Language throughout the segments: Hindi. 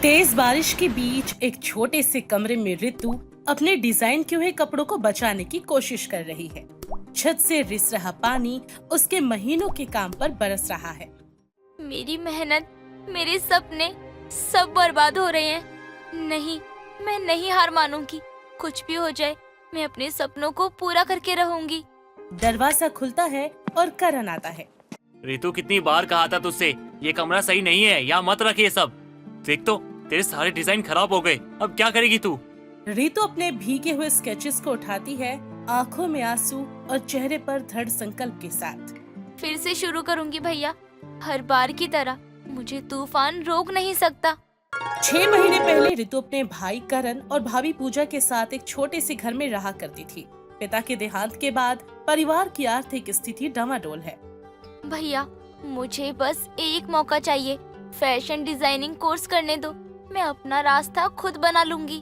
तेज बारिश के बीच एक छोटे से कमरे में रितु अपने डिजाइन किए हुए कपड़ों को बचाने की कोशिश कर रही है। छत से रिस रहा पानी उसके महीनों के काम पर बरस रहा है। मेरी मेहनत, मेरे सपने सब बर्बाद हो रहे हैं। नहीं, मैं नहीं हार मानूंगी। कुछ भी हो जाए, मैं अपने सपनों को पूरा करके रहूंगी। दरवाजा खुलता है और करण आता है। रितु, कितनी बार कहा था तुझसे ये कमरा सही नहीं है, यहाँ मत रख ये सब। देख तो तेरे सारे डिजाइन खराब हो गए, अब क्या करेगी तू? रितु अपने भीगे हुए स्केचेस को उठाती है, आंखों में आंसू और चेहरे पर दृढ़ संकल्प के साथ। फिर से शुरू करूंगी भैया, हर बार की तरह। मुझे तूफान रोक नहीं सकता। 6 महीने पहले रितु अपने भाई करण और भाभी पूजा के साथ एक छोटे से घर में रहा करती थी। पिता के देहांत के बाद परिवार की आर्थिक स्थिति डामाडोल है। भैया, मुझे बस एक मौका चाहिए। फैशन डिजाइनिंग कोर्स करने दो, मैं अपना रास्ता खुद बना लूंगी।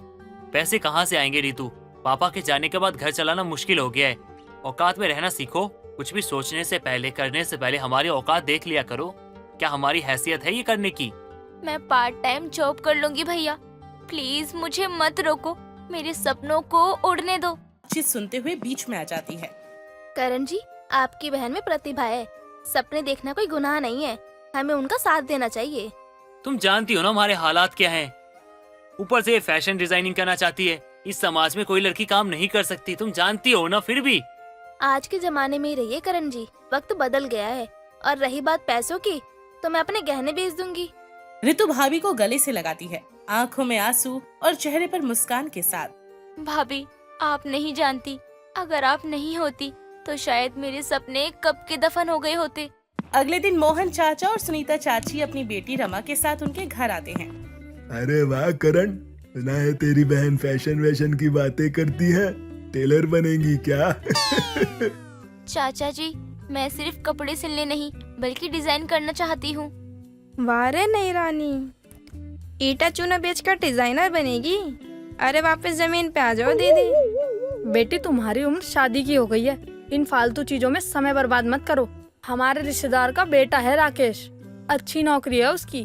पैसे कहाँ से आएंगे रितु? पापा के जाने के बाद घर चलाना मुश्किल हो गया है। औकात में रहना सीखो। कुछ भी सोचने से पहले, करने से पहले हमारी औकात देख लिया करो। क्या हमारी हैसियत है ये करने की? मैं पार्ट टाइम जॉब कर लूंगी भैया। प्लीज मुझे मत रोको, मेरे सपनों को उड़ने दो। चीज सुनते हुए बीच में आ जाती है। करण जी, आपकी बहन में प्रतिभा है। सपने देखना कोई गुनाह नहीं है, हमें उनका साथ देना चाहिए। तुम जानती हो ना हमारे हालात क्या हैं। ऊपर से ये फैशन डिजाइनिंग करना चाहती है। इस समाज में कोई लड़की काम नहीं कर सकती, तुम जानती हो ना। फिर भी आज के जमाने में रहिए करण जी, वक्त बदल गया है। और रही बात पैसों की, तो मैं अपने गहने बेच दूंगी। रितु भाभी को गले से लगाती है, आंखों में आंसू और चेहरे पर मुस्कान के साथ। भाभी, आप नहीं जानती, अगर आप नहीं होती तो शायद मेरे सपने कब के दफन हो गए होते। अगले दिन मोहन चाचा और सुनीता चाची अपनी बेटी रमा के साथ उनके घर आते हैं। अरे वाह करण, सुना है तेरी बहन फैशन वैशन की बातें करती है। टेलर बनेगी क्या? चाचा जी, मैं सिर्फ कपड़े सिलने नहीं बल्कि डिजाइन करना चाहती हूँ। वाह रे नई रानी, ईटा चूना बेचकर डिजाइनर बनेगी। अरे वापस जमीन पे आ जाओ दीदी। बेटी, तुम्हारी उम्र शादी की हो गई है। इन फालतू चीजों में समय बर्बाद मत करो। हमारे रिश्तेदार का बेटा है राकेश, अच्छी नौकरी है उसकी।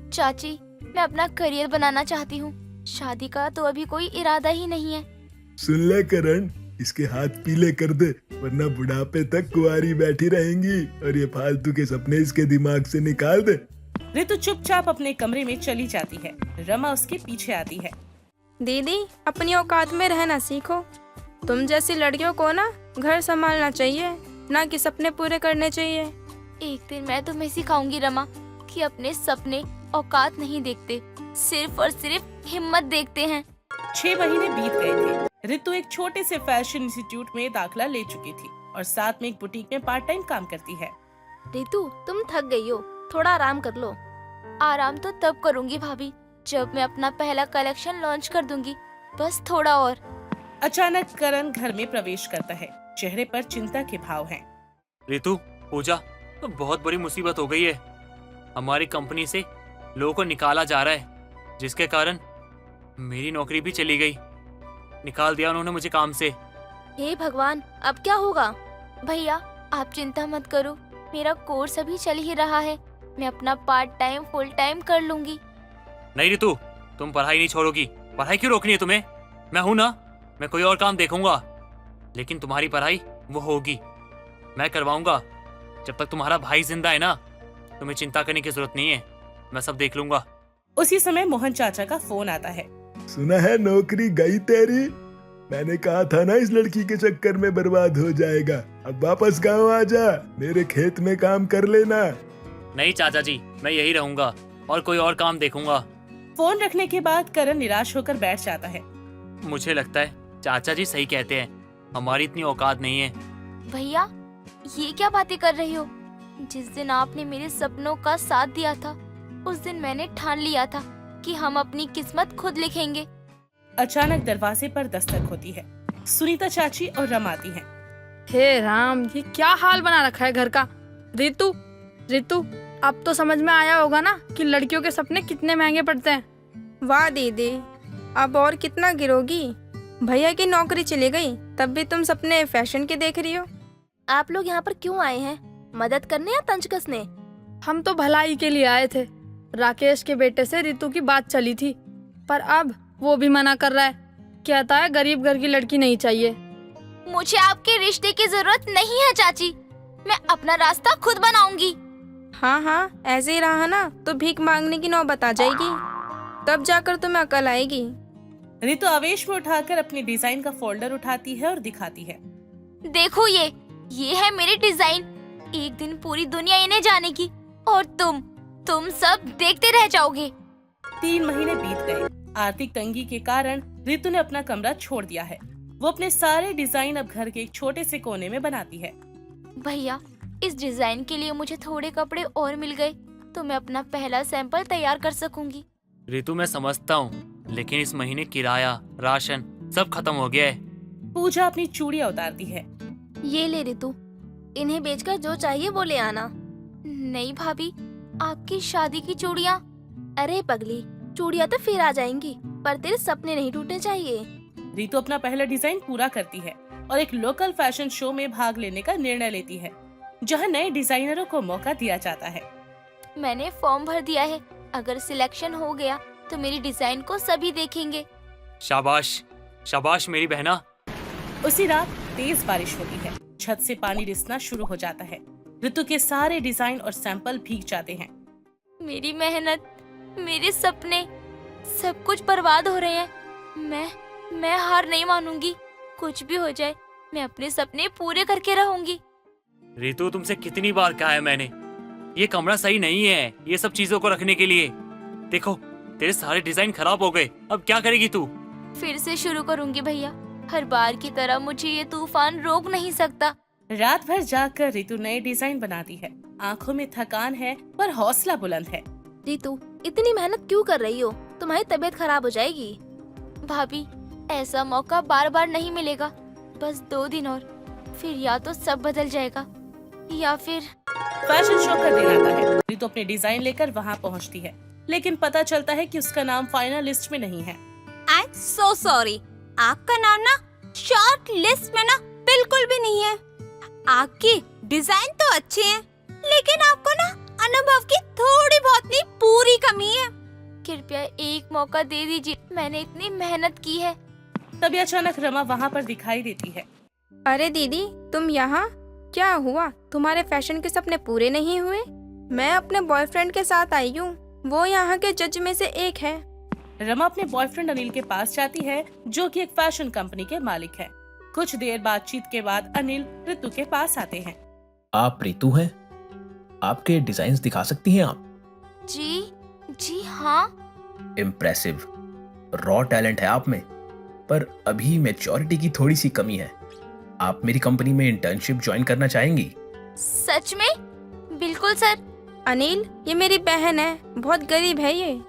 चाची, मैं अपना करियर बनाना चाहती हूँ। शादी का तो अभी कोई इरादा ही नहीं है। सुन ले करण, इसके हाथ पीले कर दे, वरना बुढ़ापे तक कुंवारी बैठी रहेंगी। और ये फालतू के सपने इसके दिमाग से निकाल दे। रितु चुपचाप अपने कमरे में चली जाती है। रमा उसके पीछे आती है। दीदी, अपनी औकात में रहना सीखो। तुम जैसी लड़कियों को ना घर संभालना चाहिए, ना कि सपने पूरे करने चाहिए। एक दिन मैं तुम्हें सिखाऊंगी रमा कि अपने सपने औकात नहीं देखते, सिर्फ और सिर्फ हिम्मत देखते हैं। 6 महीने बीत गए थे। रितु एक छोटे से फैशन इंस्टीट्यूट में दाखिला ले चुकी थी और साथ में एक बुटीक में पार्ट टाइम काम करती है। रितु, तुम थक गई हो, थोड़ा आराम कर लो। आराम तो तब करूंगी भाभी, जब मैं अपना पहला कलेक्शन लॉन्च कर दूंगी। बस थोड़ा और। अचानक करण घर में प्रवेश करता है, चेहरे पर चिंता के भाव हैं। रितु, पूजा, तो बहुत बड़ी मुसीबत हो गई है। हमारी कंपनी से लोगों को निकाला जा रहा है, जिसके कारण मेरी नौकरी भी चली गई। निकाल दिया उन्होंने मुझे काम से। हे भगवान, अब क्या होगा? भैया, आप चिंता मत करो, मेरा कोर्स अभी चल ही रहा है। मैं अपना पार्ट टाइम फुल टाइम कर लूंगी। नहीं रितु, तुम पढ़ाई नहीं छोड़ोगी। पढ़ाई क्यों रोकनी है तुम्हें? मैं हूं ना, मैं कोई और काम देखूंगा। लेकिन तुम्हारी पढ़ाई वो होगी, मैं करवाऊंगा। जब तक तुम्हारा भाई जिंदा है ना, तुम्हें चिंता करने की जरूरत नहीं है, मैं सब देख लूंगा। उसी समय मोहन चाचा का फोन आता है। सुना है नौकरी गई तेरी? मैंने कहा था ना इस लड़की के चक्कर में बर्बाद हो जाएगा। अब वापस गाँव आ जा, मेरे खेत में काम कर लेना। नहीं चाचा जी, मैं यही रहूंगा और कोई और काम देखूंगा। फोन रखने के बाद करण निराश होकर बैठ जाता है। मुझे लगता है चाचा जी सही कहते हैं, हमारी इतनी औकात नहीं है। भैया, ये क्या बातें कर रही हो? जिस दिन आपने मेरे सपनों का साथ दिया था, उस दिन मैंने ठान लिया था कि हम अपनी किस्मत खुद लिखेंगे। अचानक दरवाजे पर दस्तक होती है। सुनीता चाची और रमा आती हैं। हे राम, ये क्या हाल बना रखा है घर का। रितु, रितु, अब तो समझ में आया होगा ना कि लड़कियों के सपने कितने महंगे पड़ते हैं। वाह दीदी, अब और कितना गिरोगी? भैया की नौकरी चली गई, तब भी तुम सपने फैशन के देख रही हो। आप लोग यहाँ पर क्यों आए हैं? मदद करने या तंज कसने? हम तो भलाई के लिए आए थे। राकेश के बेटे से रितु की बात चली थी, पर अब वो भी मना कर रहा है। कहता है गरीब घर की लड़की नहीं चाहिए। मुझे आपके रिश्ते की जरूरत नहीं है चाची। मैं अपना रास्ता खुद बनाऊंगी। हाँ हाँ, ऐसे ही रहा ना तो भीख मांगने की नौबत आ जाएगी, तब जाकर तुम्हें अकल आएगी। रितु आवेश में उठाकर अपनी डिजाइन का फोल्डर उठाती है और दिखाती है। देखो ये है मेरी डिजाइन। एक दिन पूरी दुनिया इन्हें जानेगी और तुम सब देखते रह जाओगे। 3 महीने बीत गए। आर्थिक तंगी के कारण रितु ने अपना कमरा छोड़ दिया है। वो अपने सारे डिजाइन अब घर के एक छोटे से कोने में बनाती है। भैया, इस डिजाइन के लिए मुझे थोड़े कपड़े और मिल गए तो मैं अपना पहला सैंपल तैयार कर सकूंगी। रितु मैं समझता हूँ, लेकिन इस महीने किराया, राशन सब खत्म हो गया है। पूजा अपनी चूड़ियां उतारती है। ये ले रितु, इन्हें बेचकर जो चाहिए वो ले आना। नहीं भाभी, आपकी शादी की चूड़ियाँ। अरे पगली, चूड़ियां तो फिर आ जाएंगी, पर तेरे सपने नहीं टूटने चाहिए। रितु अपना पहला डिजाइन पूरा करती है और एक लोकल फैशन शो में भाग लेने का निर्णय लेती है, जहां नए डिजाइनरों को मौका दिया जाता है। मैंने फॉर्म भर दिया है। अगर सिलेक्शन हो गया तो मेरी डिजाइन को सभी देखेंगे। शाबाश शाबाश मेरी बहना। उसी रात तेज बारिश होती है। छत से पानी रिसना शुरू हो जाता है। रितु के सारे डिजाइन और सैंपल भीग जाते हैं। मेरी मेहनत, मेरे सपने, सब कुछ बर्बाद हो रहे हैं। मैं हार नहीं मानूंगी। कुछ भी हो जाए, मैं अपने सपने पूरे करके रहूंगी। रितु तुमसे कितनी बार कहा है मैंने, ये कमरा सही नहीं है ये सब चीजों को रखने के लिए। देखो तेरे सारे डिजाइन खराब हो गए, अब क्या करेगी तू? फिर से शुरू करूंगी भैया। हर बार की तरह मुझे ये तूफान रोक नहीं सकता। रात भर जागकर रितु नए डिजाइन बनाती है। आंखों में थकान है पर हौसला बुलंद है। रितु, इतनी मेहनत क्यों कर रही हो? तुम्हारी तबीयत खराब हो जाएगी। भाभी, ऐसा मौका बार बार नहीं मिलेगा। बस 2 दिन और, फिर या तो सब बदल जाएगा या फिर। फैशन शो का दिन आता है। रितु अपने डिजाइन लेकर वहाँ पहुँचती है, लेकिन पता चलता है कि उसका नाम फाइनल लिस्ट में नहीं है। आई एम सो सॉरी, आपका नाम ना शॉर्ट लिस्ट में ना बिल्कुल भी नहीं है। आपकी डिजाइन तो अच्छी है, लेकिन आपको ना अनुभव की थोड़ी बहुत नहीं पूरी कमी है। कृपया एक मौका दे दीजिए, मैंने इतनी मेहनत की है। तभी अचानक रमा वहाँ पर दिखाई देती है। अरे दीदी, तुम यहाँ? क्या हुआ? तुम्हारे फैशन के सपने पूरे नहीं हुए? मैं अपने बॉयफ्रेंड के साथ आई हूँ, वो यहाँ के जज में से एक है। रमा अपने बॉयफ्रेंड अनिल के पास जाती है, जो कि एक फैशन कंपनी के मालिक है। कुछ देर बातचीत के बाद अनिल रितु के पास आते हैं। आप रितु हैं? आपके डिजाइन्स दिखा सकती हैं आप? जी हाँ। इम्प्रेसिव, रॉ टैलेंट है आप में, पर अभी मैच्योरिटी की थोड़ी सी कमी है। आप मेरी कंपनी में इंटर्नशिप ज्वाइन करना चाहेंगी? सच में? बिल्कुल सर। अनिल, ये मेरी बहन है, बहुत गरीब है ये।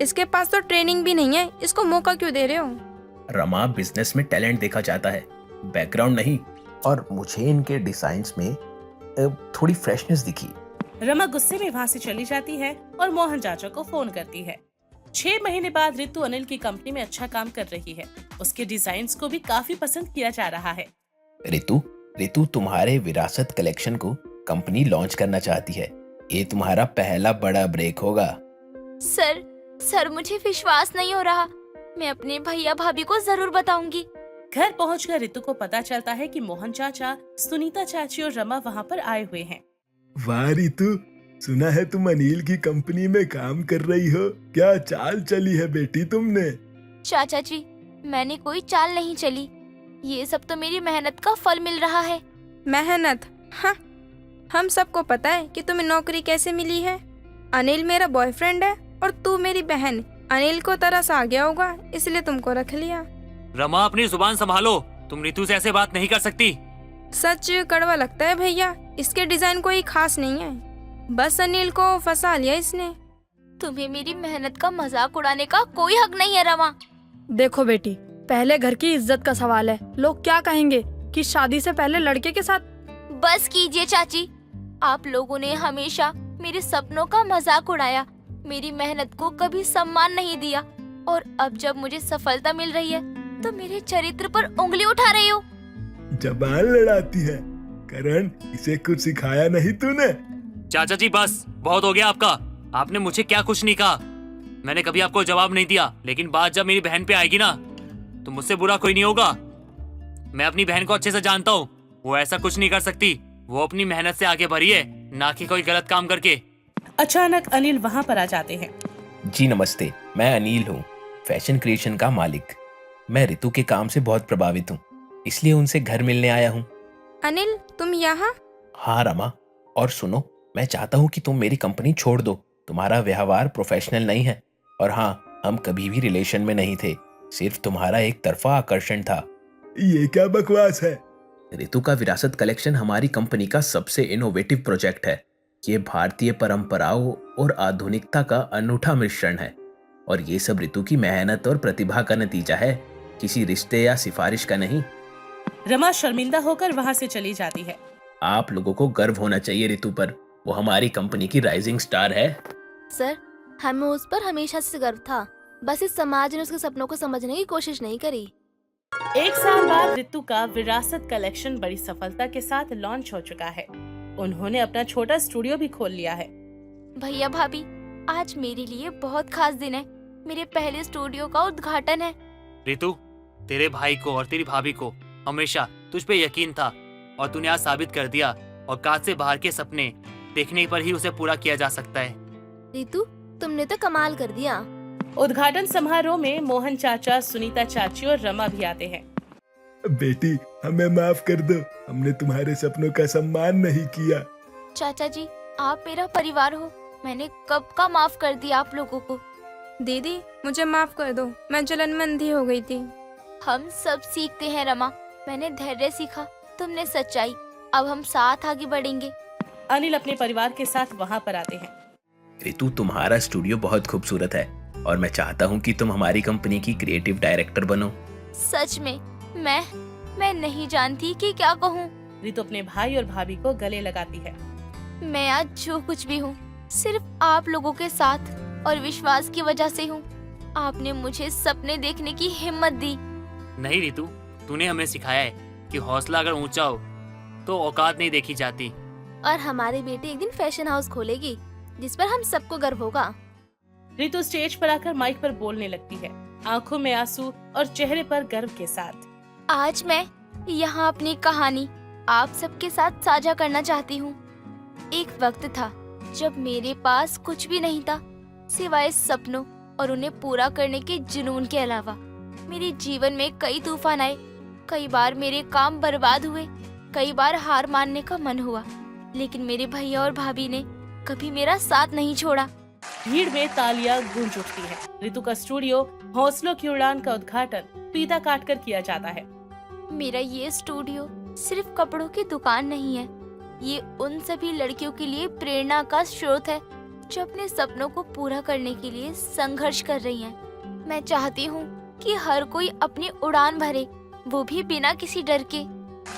इसके पास तो ट्रेनिंग भी नहीं है, इसको मौका क्यों दे रहे हो? रमा बिजनेस में टैलेंट देखा जाता है, बैकग्राउंड नहीं। और मुझे इनके डिजाइन्स में थोड़ी फ्रेशनेस दिखी। रमा गुस्से में वहाँ से चली जाती है और मोहन चाचा को फोन करती है। 6 महीने बाद रितु अनिल की कंपनी में अच्छा काम कर रही है। उसके डिजाइन्स को भी काफी पसंद किया जा रहा है। रितु तुम्हारे विरासत कलेक्शन को कंपनी लॉन्च करना चाहती है। ये तुम्हारा पहला बड़ा ब्रेक होगा। सर मुझे विश्वास नहीं हो रहा। मैं अपने भैया भाभी को जरूर बताऊंगी। घर पहुंचकर रितु को पता चलता है कि मोहन चाचा, सुनीता चाची और रमा वहाँ पर आए हुए हैं। वाह रितु, सुना है तुम अनिल की कंपनी में काम कर रही हो। क्या चाल चली है बेटी तुमने? चाचा जी, मैंने कोई चाल नहीं चली। ये सब तो मेरी मेहनत का फल मिल रहा है। मेहनत? हाँ, हम सबको पता है कि तुम्हें नौकरी कैसे मिली है। अनिल मेरा बॉयफ्रेंड है और तू मेरी बहन। अनिल को तरस आ गया होगा, इसलिए तुमको रख लिया। रमा अपनी जुबान संभालो, तुम रितु से ऐसे बात नहीं कर सकती। सच कड़वा लगता है भैया, इसके डिजाइन कोई खास नहीं है, बस अनिल को फंसा लिया इसने। तुम्हें मेरी मेहनत का मजाक उड़ाने का कोई हक नहीं है रमा। देखो बेटी, पहले घर की इज्जत का सवाल है। लोग क्या कहेंगे कि शादी से पहले लड़के के साथ। बस कीजिए चाची, आप लोगों ने हमेशा मेरे सपनों का मजाक उड़ाया, मेरी मेहनत को कभी सम्मान नहीं दिया, और अब जब मुझे सफलता मिल रही है तो मेरे चरित्र पर उंगली उठा रही हो। जबान लड़ाती है। करण, इसे कुछ सिखाया नहीं तूने? चाचा जी बस, बहुत हो गया आपका। आपने मुझे क्या कुछ नहीं कहा। मैंने कभी आपको जवाब नहीं दिया, लेकिन बात जब मेरी बहन पे आएगी ना, तो मुझसे बुरा कोई नहीं होगा। मैं अपनी बहन को अच्छे से जानता हूँ, वो ऐसा कुछ नहीं कर सकती। वो अपनी मेहनत से आगे बढ़ी है, ना कि कोई गलत काम करके। अचानक अनिल वहाँ पर आ जाते हैं। जी नमस्ते, मैं अनिल हूँ, फैशन क्रिएशन का मालिक। मैं ऋतु के काम से बहुत प्रभावित हूँ, इसलिए उनसे घर मिलने आया हूँ। अनिल, तुम यहाँ? हाँ रमा, और सुनो, मैं चाहता हूँ कि तुम मेरी कंपनी छोड़ दो। तुम्हारा व्यवहार प्रोफेशनल नहीं है, और हाँ, हम कभी भी रिलेशन में नहीं थे, सिर्फ तुम्हारा एक तरफा आकर्षण था। ये क्या बकवास है? ऋतु का विरासत कलेक्शन हमारी कंपनी का सबसे इनोवेटिव प्रोजेक्ट है। ये भारतीय परंपराओं और आधुनिकता का अनूठा मिश्रण है, और ये सब ऋतु की मेहनत और प्रतिभा का नतीजा है, किसी रिश्ते या सिफारिश का नहीं। रमा शर्मिंदा होकर वहाँ से चली जाती है। आप लोगों को गर्व होना चाहिए ऋतु पर, वो हमारी कंपनी की राइजिंग स्टार है। सर, हमें उस पर हमेशा से गर्व था, बस इस समाज ने उसके सपनों को समझने की कोशिश नहीं करी। 1 साल बाद ऋतु का विरासत कलेक्शन बड़ी सफलता के साथ लॉन्च हो चुका है। उन्होंने अपना छोटा स्टूडियो भी खोल लिया है। भैया भाभी, आज मेरे लिए बहुत खास दिन है। मेरे पहले स्टूडियो का उद्घाटन है। ऋतु, तेरे भाई को और तेरी भाभी को हमेशा तुझ पे यकीन था, और तूने आज साबित कर दिया। औकात से बाहर के सपने देखने पर ही उसे पूरा किया जा सकता है। रितु, तुमने तो कमाल कर दिया। उद्घाटन समारोह में मोहन चाचा, सुनीता चाची और रमा भी आते हैं। बेटी, हमें माफ कर दो, हमने तुम्हारे सपनों का सम्मान नहीं किया। चाचा जी, आप मेरा परिवार हो, मैंने कब का माफ कर दिया आप लोगों को। दीदी, मुझे माफ कर दो, मैं जलन में अंधी हो गई थी। हम सब सीखते हैं रमा, मैंने धैर्य सीखा, तुमने सच्चाई। अब हम साथ आगे बढ़ेंगे। अनिल अपने परिवार के साथ वहाँ पर आते हैं। ऋतु, तुम्हारा स्टूडियो बहुत खूबसूरत है, और मैं चाहता हूँ कि तुम हमारी कंपनी की क्रिएटिव डायरेक्टर बनो। सच में मैं नहीं जानती कि क्या कहूँ। ऋतु अपने भाई और भाभी को गले लगाती है। मैं आज जो कुछ भी हूँ सिर्फ आप लोगों के साथ और विश्वास की वजह से हूँ। आपने मुझे सपने देखने की हिम्मत दी। नहीं ऋतु, तूने हमें सिखाया है कि हौसला अगर ऊंचा हो तो औकात नहीं देखी जाती। और हमारी बेटी एक दिन फैशन हाउस खोलेगी, जिस पर हम सबको गर्व होगा। ऋतु स्टेज पर आकर माइक पर बोलने लगती है, आंखों में आंसू और चेहरे पर गर्व के साथ। आज मैं यहाँ अपनी कहानी आप सबके साथ साझा करना चाहती हूँ। एक वक्त था जब मेरे पास कुछ भी नहीं था सिवाय सपनों और उन्हें पूरा करने के जुनून के अलावा। मेरे जीवन में कई तूफान आए, कई बार मेरे काम बर्बाद हुए, कई बार हार मानने का मन हुआ, लेकिन मेरे भैया और भाभी ने कभी मेरा साथ नहीं छोड़ा। भीड़ में तालियां गूंज उठती है। ऋतु का स्टूडियो हौसलों की उड़ान का उद्घाटन फीता काटकर किया जाता है। मेरा ये स्टूडियो सिर्फ कपड़ों की दुकान नहीं है, ये उन सभी लड़कियों के लिए प्रेरणा का स्रोत है जो अपने सपनों को पूरा करने के लिए संघर्ष कर रही हैं। मैं चाहती हूँ कि हर कोई अपनी उड़ान भरे, वो भी बिना किसी डर के।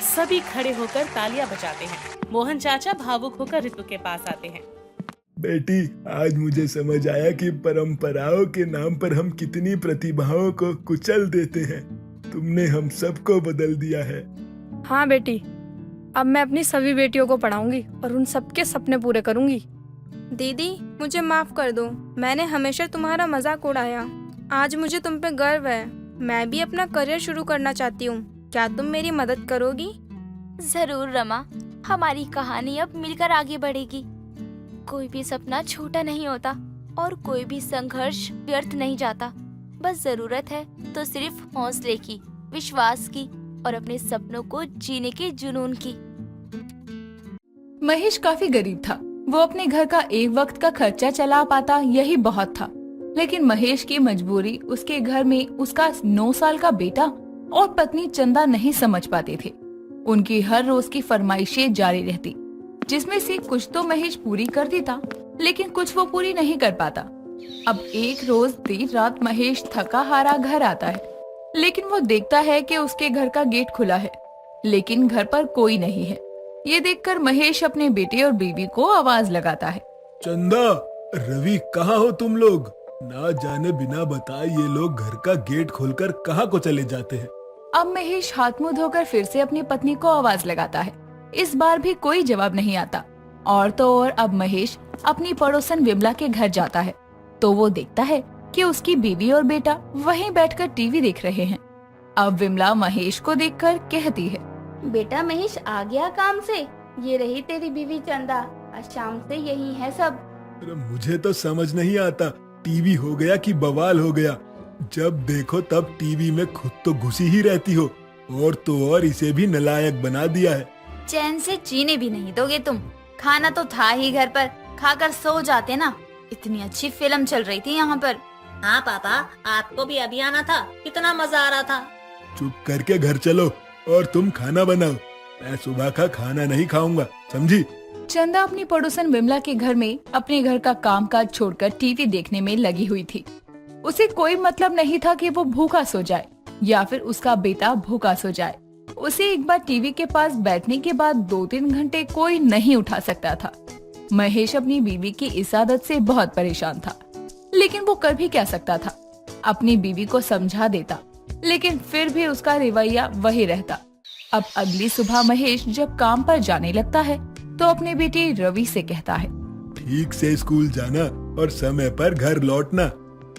सभी खड़े होकर तालियां बजाते हैं। मोहन चाचा भावुक होकर ऋतु के पास आते हैं। बेटी, आज मुझे समझ आया कि परंपराओं के नाम पर हम कितनी प्रतिभाओं को कुचल देते हैं। तुमने हम सबको बदल दिया है। हाँ बेटी, अब मैं अपनी सभी बेटियों को पढ़ाऊंगी और उन सबके सपने पूरे करूंगी। दीदी, मुझे माफ कर दो, मैंने हमेशा तुम्हारा मजाक उड़ाया। आज मुझे तुम पे गर्व है। मैं भी अपना करियर शुरू करना चाहती हूँ, क्या तुम मेरी मदद करोगी? जरूर रमा, हमारी कहानी अब मिलकर आगे बढ़ेगी। कोई भी सपना छोटा नहीं होता और कोई भी संघर्ष व्यर्थ नहीं जाता। बस जरूरत है तो सिर्फ हौसले की, विश्वास की और अपने सपनों को जीने के जुनून की। महेश काफी गरीब था। वो अपने घर का एक वक्त का खर्चा चला पाता, यही बहुत था। लेकिन महेश की मजबूरी उसके घर में उसका 9 साल का बेटा और पत्नी चंदा नहीं समझ पाते थे। उनकी हर रोज की फरमाइशें जारी रहती, जिसमें से कुछ तो महेश पूरी कर देता, लेकिन कुछ वो पूरी नहीं कर पाता। अब एक रोज देर रात महेश थका हारा घर आता है, लेकिन वो देखता है कि उसके घर का गेट खुला है, लेकिन घर पर कोई नहीं है। ये देखकर महेश अपने बेटे और बीवी को आवाज लगाता है। चंदा, रवि, कहाँ हो तुम लोग? ना जाने बिना बताए ये लोग घर का गेट खोलकर कहाँ को चले जाते हैं। अब महेश हाथ मुंह धोकर फिर से अपनी पत्नी को आवाज लगाता है। इस बार भी कोई जवाब नहीं आता। और तो और अब महेश अपनी पड़ोसन विमला के घर जाता है तो वो देखता है कि उसकी बीवी और बेटा वहीं बैठकर टीवी देख रहे हैं। अब विमला महेश को देखकर कहती है, बेटा महेश आ गया काम से, ये रही तेरी बीवी चंदा, आज शाम से यही है सब। अरे मुझे तो समझ नहीं आता, टीवी हो गया कि बवाल हो गया। जब देखो तब टीवी में खुद तो घुसी ही रहती हो, और तो और इसे भी नालायक बना दिया है। चैन से जीने भी नहीं दोगे तुम। खाना तो था ही घर पर, खाकर सो जाते ना। इतनी अच्छी फिल्म चल रही थी यहाँ पर। हाँ पापा, आपको भी अभी आना था, कितना मजा आ रहा था। चुप करके घर चलो और तुम खाना बनाओ, मैं सुबह का खाना नहीं खाऊंगा, समझी? चंदा अपनी पड़ोसन विमला के घर में अपने घर का कामकाज छोड़कर टीवी देखने में लगी हुई थी। उसे कोई मतलब नहीं था कि वो भूखा सो जाए या फिर उसका बेटा भूखा सो जाए। उसे एक बार टीवी के पास बैठने के बाद 2-3 घंटे कोई नहीं उठा सकता था। महेश अपनी बीवी की इस आदत से बहुत परेशान था, लेकिन वो कर भी क्या सकता था। अपनी बीवी को समझा देता, लेकिन फिर भी उसका रवैया वही रहता। अब अगली सुबह महेश जब काम पर जाने लगता है तो अपने बेटे रवि से कहता है, ठीक से स्कूल जाना और समय पर घर लौटना।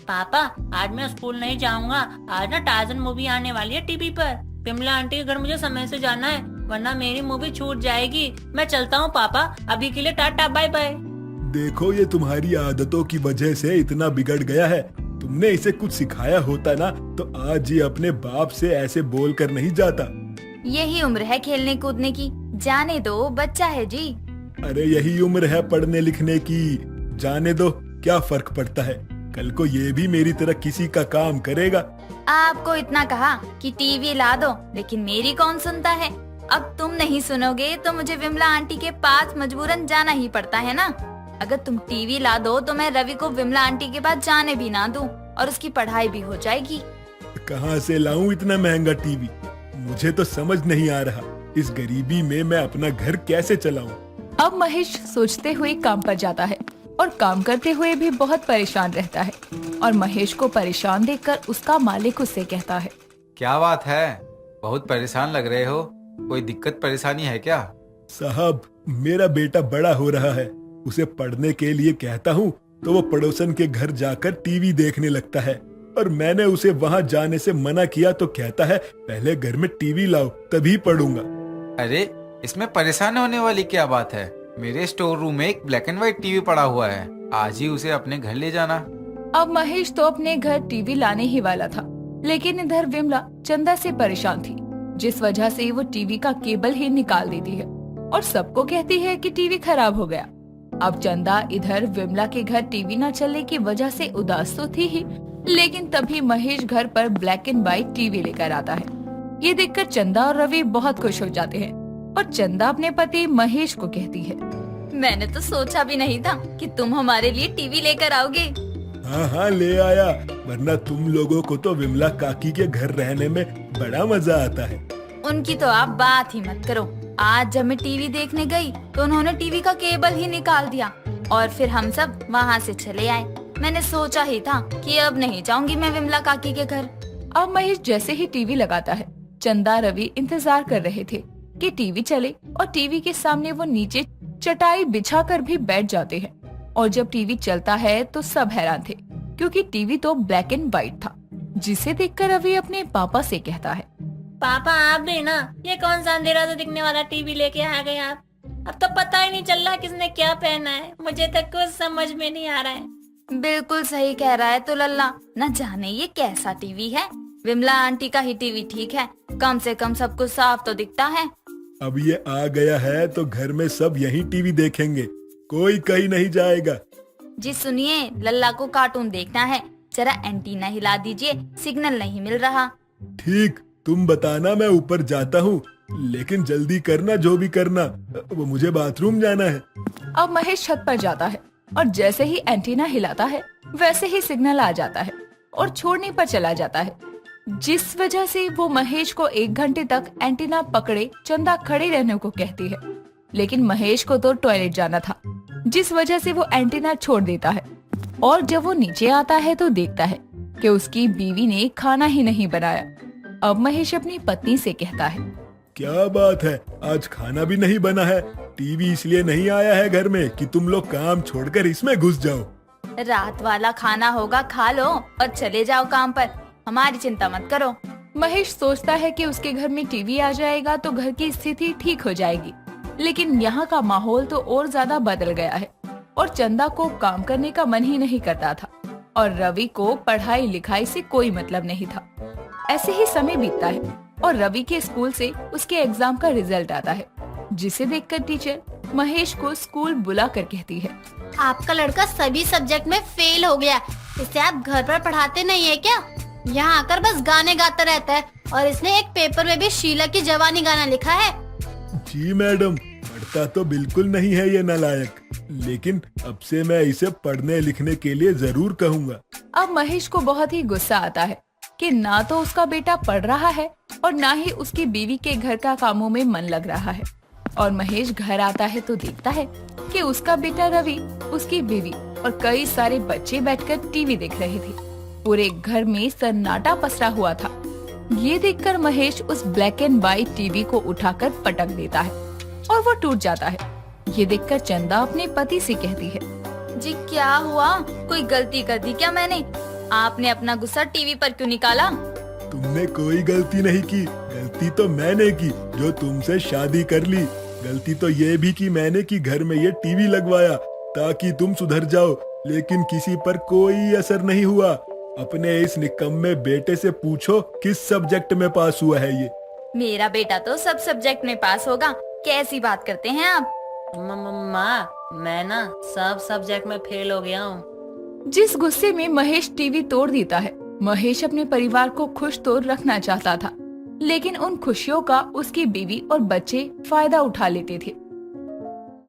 पापा, आज मैं स्कूल नहीं जाऊंगा। आज ना टार्जन मूवी आने वाली है टीवी पर। विमला आंटी के घर मुझे समय से जाना है, वरना मेरी मूवी छूट जाएगी। मैं चलता हूँ पापा, अभी के लिए टाटा बाय बाय। देखो ये तुम्हारी आदतों की वजह से इतना बिगड़ गया है। तुमने इसे कुछ सिखाया होता ना तो आज ये अपने बाप से ऐसे बोल कर नहीं जाता। यही उम्र है खेलने कूदने की, जाने दो, बच्चा है जी। अरे यही उम्र है पढ़ने लिखने की, जाने दो, क्या फर्क पड़ता है। कल को ये भी मेरी तरह किसी का काम करेगा। आपको इतना कहा कि टीवी ला दो, लेकिन मेरी कौन सुनता है। अब तुम नहीं सुनोगे तो मुझे विमला आंटी के पास मजबूरन जाना ही पड़ता है ना। अगर तुम टीवी ला दो तो मैं रवि को विमला आंटी के पास जाने भी ना दूं और उसकी पढ़ाई भी हो जाएगी। कहाँ से लाऊं इतना महंगा टीवी? मुझे तो समझ नहीं आ रहा, इस गरीबी में मैं अपना घर कैसे चलाऊं। अब महेश सोचते हुए काम पर जाता है और काम करते हुए भी बहुत परेशान रहता है। और महेश को परेशान देखकर उसका मालिक उससे कहता है, क्या बात है, बहुत परेशान लग रहे हो, कोई दिक्कत परेशानी है क्या? साहब, मेरा बेटा बड़ा हो रहा है, उसे पढ़ने के लिए कहता हूँ तो वो पड़ोसन के घर जाकर टीवी देखने लगता है, और मैंने उसे वहाँ जाने से मना किया तो कहता है पहले घर में टीवी लाओ तभी पढ़ूंगा। अरे इसमें परेशान होने वाली क्या बात है? मेरे स्टोर रूम में एक ब्लैक एंड व्हाइट टीवी पड़ा हुआ है, आज ही उसे अपने घर ले जाना। अब महेश तो अपने घर टीवी लाने ही वाला था, लेकिन इधर विमला चंदा से परेशान थी, जिस वजह से वो टीवी का केबल ही निकाल देती है और सबको कहती है कि टीवी खराब हो गया। अब चंदा इधर विमला के घर टीवी न चलने की वजह से उदास तो थी ही, लेकिन तभी महेश घर पर ब्लैक एंड व्हाइट टीवी लेकर आता है। ये देखकर चंदा और रवि बहुत खुश हो जाते हैं और चंदा अपने पति महेश को कहती है, मैंने तो सोचा भी नहीं था कि तुम हमारे लिए टीवी लेकर आओगे। हाँ हाँ ले आया, वरना तुम लोगों को तो विमला काकी के घर रहने में बड़ा मजा आता है। उनकी तो आप बात ही मत करो। आज जब मैं टीवी देखने गई तो उन्होंने टीवी का केबल ही निकाल दिया और फिर हम सब वहाँ से चले आए। मैंने सोचा ही था कि अब नहीं जाऊंगी मैं विमला काकी के घर। अब महेश जैसे ही टीवी लगाता है, चंदा रवि इंतजार कर रहे थे कि टीवी चले और टीवी के सामने वो नीचे चटाई बिछाकर भी बैठ जाते हैं। और जब टीवी चलता है तो सब हैरान थे, क्योंकि टीवी तो ब्लैक एंड व्हाइट था, जिसे देखकर रवि अपने पापा से कहता है, पापा आप भी ना, ये कौन सा अंधेरा से दिखने वाला टीवी लेके आ गए आप? अब तो पता ही नहीं चल रहा किसने क्या पहना है, मुझे तो कुछ समझ में नहीं आ रहा है। बिल्कुल सही कह रहा है तो लल्ला, न जाने ये कैसा टीवी है। विमला आंटी का ही टीवी ठीक है, कम से कम सब कुछ साफ तो दिखता है। अब ये आ गया है तो घर में सब यही टीवी देखेंगे, कोई कहीं नहीं जाएगा। जी सुनिए, लल्ला को कार्टून देखना है, जरा एंटीना हिला दीजिए, सिग्नल नहीं मिल रहा। ठीक, तुम बताना, मैं ऊपर जाता हूँ, लेकिन जल्दी करना जो भी करना, वो मुझे बाथरूम जाना है। अब महेश छत पर जाता है और जैसे ही एंटीना हिलाता है वैसे ही सिग्नल आ जाता है और छोड़ने पर चला जाता है, जिस वजह से वो महेश को 1 घंटे तक एंटीना पकड़े चंदा खड़े रहने को कहती है। लेकिन महेश को तो टॉयलेट जाना था, जिस वजह से वो एंटीना छोड़ देता है। और जब वो नीचे आता है तो देखता है कि उसकी बीवी ने खाना ही नहीं बनाया। अब महेश अपनी पत्नी से कहता है, क्या बात है, आज खाना भी नहीं बना है, टीवी इसलिए नहीं आया है घर में कि तुम लोग काम छोड़कर इसमें घुस जाओ। रात वाला खाना होगा, खा लो और चले जाओ काम पर, हमारी चिंता मत करो। महेश सोचता है कि उसके घर में टीवी आ जाएगा तो घर की स्थिति ठीक हो जाएगी, लेकिन यहाँ का माहौल तो और ज्यादा बदल गया है और चंदा को काम करने का मन ही नहीं करता था और रवि को पढ़ाई लिखाई से कोई मतलब नहीं था। ऐसे ही समय बीतता है और रवि के स्कूल से उसके एग्जाम का रिजल्ट आता है, जिसे देखकर टीचर महेश को स्कूल बुला कर कहती है, आपका लड़का सभी सब्जेक्ट में फेल हो गया। इसे आप घर पर पढ़ाते नहीं है क्या? यहाँ आकर बस गाने गाता रहता है और इसने एक पेपर में भी शीला की जवानी गाना लिखा है। जी मैडम, पढ़ता तो बिल्कुल नहीं है ये नालायक, लेकिन अब से मैं इसे पढ़ने लिखने के लिए जरूर कहूँगा। अब महेश को बहुत ही गुस्सा आता है कि ना तो उसका बेटा पढ़ रहा है और ना ही उसकी बीवी के घर का कामों में मन लग रहा है। और महेश घर आता है तो देखता है कि उसका बेटा रवि, उसकी बीवी और कई सारे बच्चे बैठकर टीवी देख रहे थे। पूरे घर में सन्नाटा पसरा हुआ था। ये देखकर महेश उस ब्लैक एंड व्हाइट टीवी को उठाकर पटक देता है और वो टूट जाता है। ये देखकर चंदा अपने पति से कहती है, जी क्या हुआ? कोई गलती कर दी क्या मैंने? आपने अपना गुस्सा टीवी पर क्यों निकाला? तुमने कोई गलती नहीं की, गलती तो मैंने की जो तुमसे शादी कर ली। गलती तो ये भी की मैंने कि घर में ये टीवी लगवाया ताकि तुम सुधर जाओ, लेकिन किसी पर कोई असर नहीं हुआ। अपने इस निकम्मे बेटे से पूछो किस सब्जेक्ट में पास हुआ है ये। मेरा बेटा तो सब सब्जेक्ट में पास होगा, कैसी बात करते हैं आप? माँ, मैं ना सब सब्जेक्ट में फेल हो गया हूँ। जिस गुस्से में महेश टीवी तोड़ देता है। महेश अपने परिवार को खुश तो रखना चाहता था, लेकिन उन खुशियों का उसकी बीवी और बच्चे फायदा उठा लेते थे।